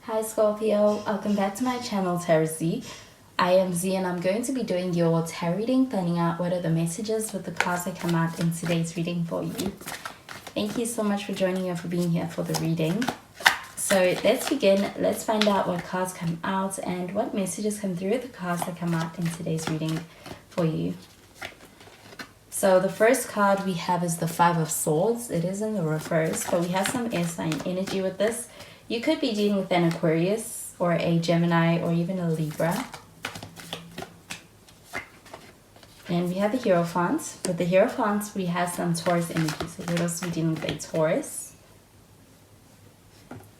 Hi Scorpio, welcome back to my channel Tarot Z. I am Z and I'm going to be doing your tarot reading, finding out what are the messages with the cards that come out in today's reading for you. Thank you so much for joining and for being here for the reading. So let's begin. Let's find out what cards come out and what messages come through with the cards that come out in today's reading for you. So the first card we have is the Five of Swords. It is in the reverse, but we have some air sign energy with this. You could be dealing with an Aquarius or a Gemini or even a Libra. And we have the Hierophant. With the Hierophant, we have some Taurus energy. So we'll also be dealing with a Taurus.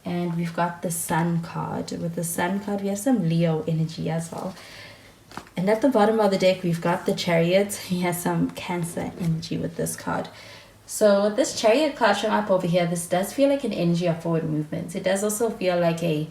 And we've got the Sun card. With the Sun card, we have some Leo energy as well. And at the bottom of the deck, we've got the Chariot. He has some Cancer energy with this card. So with this Chariot card showing up over here, this does feel like an energy of forward movement. It does also feel like an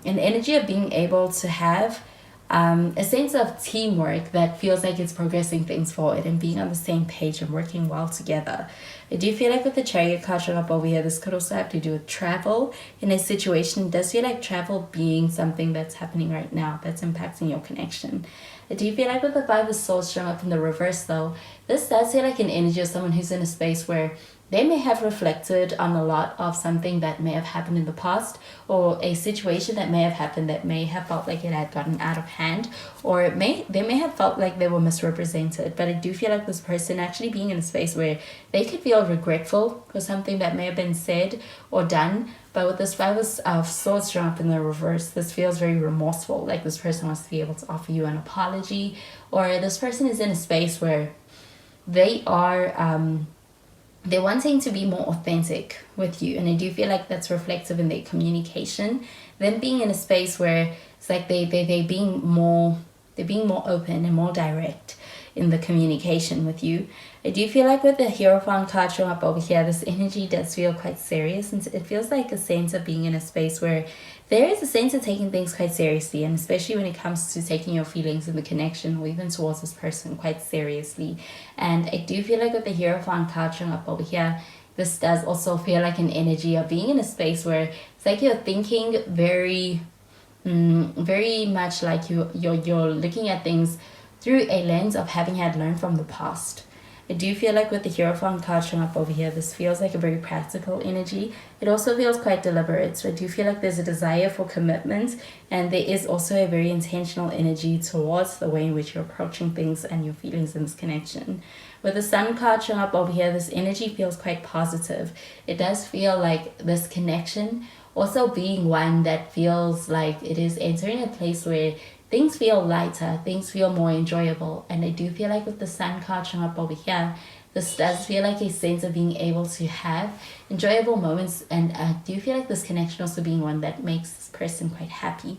energy of being able to have a sense of teamwork that feels like it's progressing things forward and being on the same page and working well together. I do feel like with the Chariot card showing up over here, this could also have to do with travel in a situation. It does feel like travel being something that's happening right now that's impacting your connection. I do feel like with the Five of Swords showing up in the reverse though, this does feel like an energy of someone who's in a space where they may have reflected on a lot of something that may have happened in the past, or a situation that may have happened that may have felt like it had gotten out of hand, or they may have felt like they were misrepresented. But I do feel like this person actually being in a space where they could feel regretful for something that may have been said or done. But with this Five of Swords showing up in the reverse, this feels very remorseful. Like this person wants to be able to offer you an apology, or this person is in a space where they are they're wanting to be more authentic with you. And I do feel like that's reflective in their communication. Them being in a space where it's like they're being more open and more direct in the communication with you. I do feel like with the Hierophant card showing up over here, this energy does feel quite serious, and it feels like a sense of being in a space where there is a sense of taking things quite seriously, and especially when it comes to taking your feelings and the connection or even towards this person quite seriously. And I do feel like with the Hierophant card showing up over here, this does also feel like an energy of being in a space where it's like you're thinking very much like you're looking at things through a lens of having had learned from the past. I do feel like with the Hierophant card showing up over here, this feels like a very practical energy. It also feels quite deliberate. So I do feel like there's a desire for commitment, and there is also a very intentional energy towards the way in which you're approaching things and your feelings in this connection. With the Sun card showing up over here, this energy feels quite positive. It does feel like this connection also being one that feels like it is entering a place where things feel lighter, things feel more enjoyable. And I do feel like with the Sun card showing up over here, this does feel like a sense of being able to have enjoyable moments. And I do feel like this connection also being one that makes this person quite happy.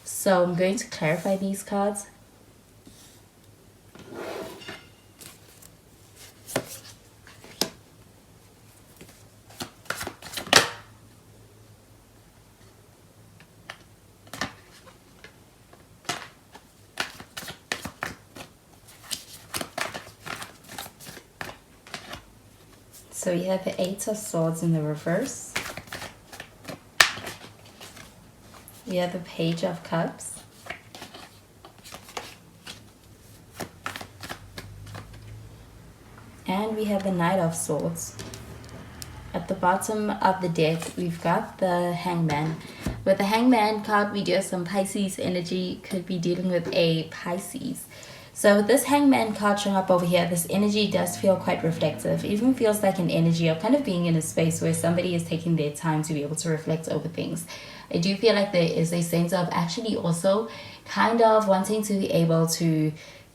So I'm going to clarify these cards. So we have the Eight of Swords in the reverse. We have the Page of Cups. And we have the Knight of Swords. At the bottom of the deck, we've got the Hangman. With the Hangman card, we do have some Pisces energy. Could be dealing with a Pisces. So with this Hangman card showing up over here, this energy does feel quite reflective. It even feels like an energy of kind of being in a space where somebody is taking their time to be able to reflect over things. I do feel like there is a sense of actually also kind of wanting to be able to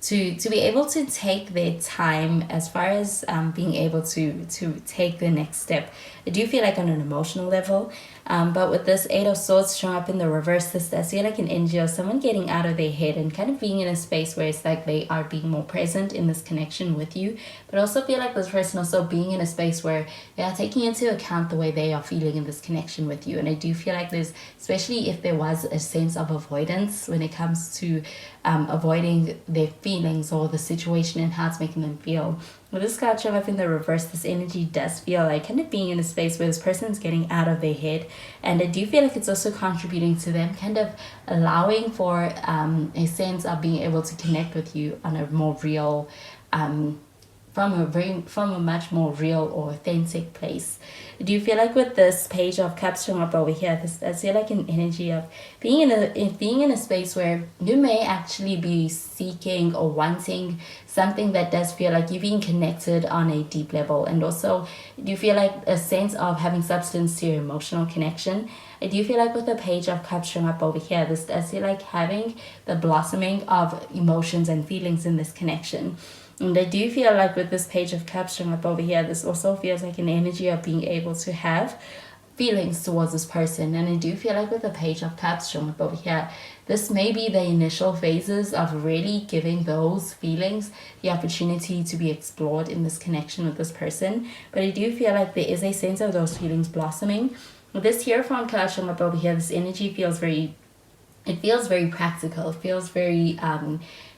be able to take their time as far as being able to take the next step. I do feel like on an emotional level, but with this Eight of Swords showing up in the reverse, this does feel like an energy of someone getting out of their head and kind of being in a space where it's like they are being more present in this connection with you, but also feel like this person also being in a space where they are taking into account the way they are feeling in this connection with you. And I do feel like there's, especially if there was a sense of avoidance when it comes to avoiding their feelings or the situation and how it's making them feel, With this card showing up in the reverse, this energy does feel like kind of being in a space where this person's getting out of their head. And I do feel like it's also contributing to them kind of allowing for a sense of being able to connect with you on a more real, from a much more real or authentic place. Do you feel like with this Page of Cups showing up over here, this does feel like an energy of being in a space where you may actually be seeking or wanting something that does feel like you're being connected on a deep level, and also do you feel like a sense of having substance to your emotional connection. I do feel like with the Page of Cups showing up over here, this does feel like having the blossoming of emotions and feelings in this connection. And I do feel like with this Page of Cups showing up over here, this also feels like an energy of being able to have feelings towards this person. And I do feel like with the Page of Cups showing up over here, this may be the initial phases of really giving those feelings the opportunity to be explored in this connection with this person. But I do feel like there is a sense of those feelings blossoming. With this Hierophant card showing up over here, this energy feels very practical. It feels very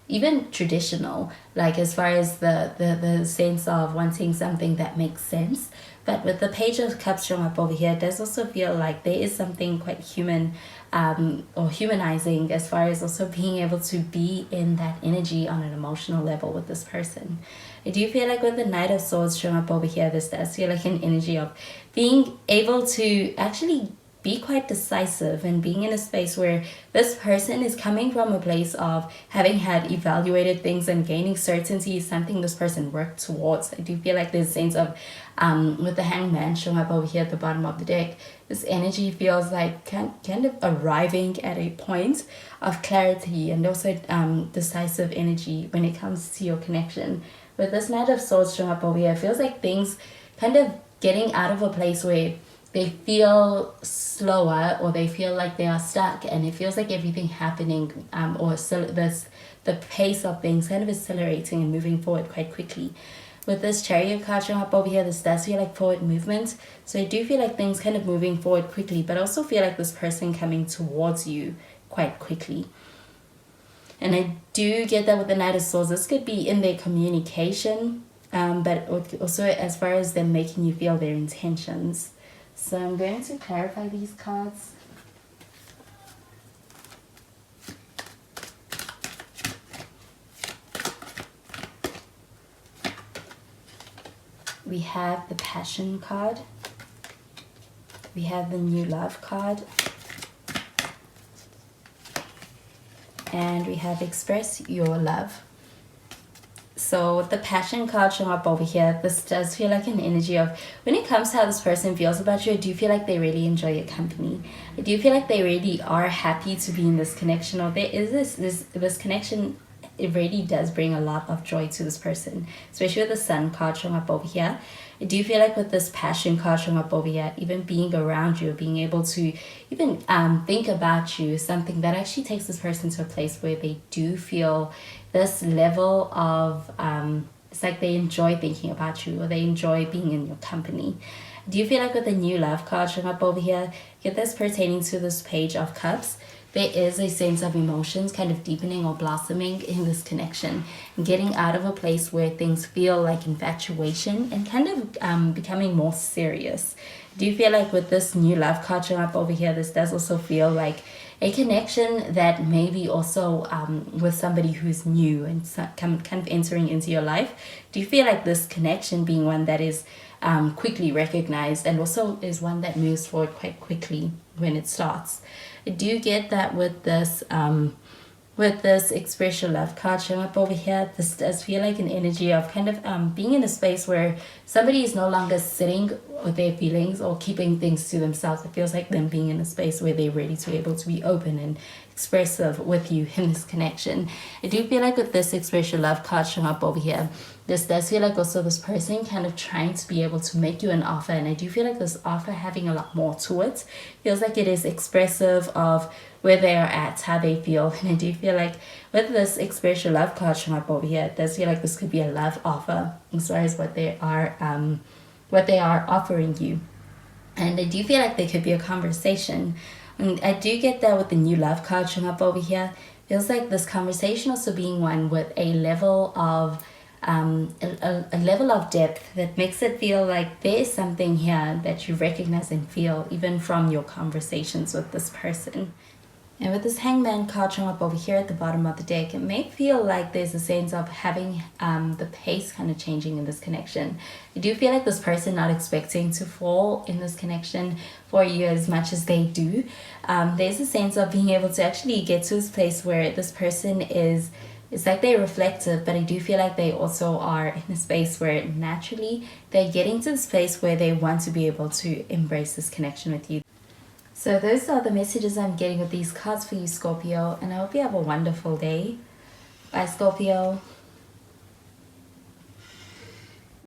even traditional, like as far as the sense of wanting something that makes sense. But with the Page of Cups showing up over here, it does also feel like there is something quite human or humanizing as far as also being able to be in that energy on an emotional level with this person. I do feel like with the Knight of Swords showing up over here, this does feel like an energy of being able to actually be quite decisive and being in a space where this person is coming from a place of having had evaluated things and gaining certainty is something this person worked towards. I do feel like there's a sense of with the Hangman showing up over here at the bottom of the deck, this energy feels like kind of arriving at a point of clarity and also decisive energy when it comes to your connection. With this Knight of Swords showing up over here, it feels like things kind of getting out of a place where they feel slower or they feel like they are stuck, and it feels like everything happening the pace of things kind of accelerating and moving forward quite quickly. With this Chariot card showing up over here, this does feel like forward movement. So I do feel like things kind of moving forward quickly, but I also feel like this person coming towards you quite quickly. And I do get that with the Knight of Swords. This could be in their communication, but also as far as them making you feel their intentions. So I'm going to clarify these cards. We have the Passion card. We have the New Love card. And we have Express Your Love. So the Passion card showing up over here, this does feel like an energy of when it comes to how this person feels about you, I do feel like they really enjoy your company. I do feel like they really are happy to be in this connection, or there is this connection. It really does bring a lot of joy to this person, especially with the Sun card showing up over here. I do feel like with this Passion card showing up over here, even being around you, being able to even think about you, something that actually takes this person to a place where they do feel this level of, it's like they enjoy thinking about you or they enjoy being in your company. Do you feel like with the New Love card showing up over here, get this pertaining to this Page of Cups, there is a sense of emotions kind of deepening or blossoming in this connection, getting out of a place where things feel like infatuation and kind of becoming more serious. Do you feel like with this New Love card showing up over here, this does also feel like a connection that maybe also with somebody who's new and kind of entering into your life? Do you feel like this connection being one that is quickly recognized and also is one that moves forward quite quickly when it starts? I do get that with this Express Your Love card showing up over here. This does feel like an energy of kind of being in a space where somebody is no longer sitting with their feelings or keeping things to themselves. It feels like them being in a space where they're ready to be able to be open and expressive with you in this connection. I do feel like with this Express Your Love card showing up over here, this does feel like also this person kind of trying to be able to make you an offer, and I do feel like this offer having a lot more to it. Feels like it is expressive of where they are at, how they feel, and I do feel like with this Express Your Love card showing up over here, it does feel like this could be a love offer as far as what they are offering you. And I do feel like there could be a conversation. And I do get that with the New Love card showing up over here. Feels like this conversation also being one with a level of a level of depth that makes it feel like there is something here that you recognize and feel even from your conversations with this person. And with this Hangman card showing up over here at the bottom of the deck, it may feel like there's a sense of having the pace kind of changing in this connection. I do feel like this person not expecting to fall in this connection for you as much as they do. There's a sense of being able to actually get to this place where this person is, it's like they're reflective, but I do feel like they also are in a space where naturally they're getting to this place where they want to be able to embrace this connection with you. So those are the messages I'm getting with these cards for you, Scorpio, and I hope you have a wonderful day. Bye, Scorpio.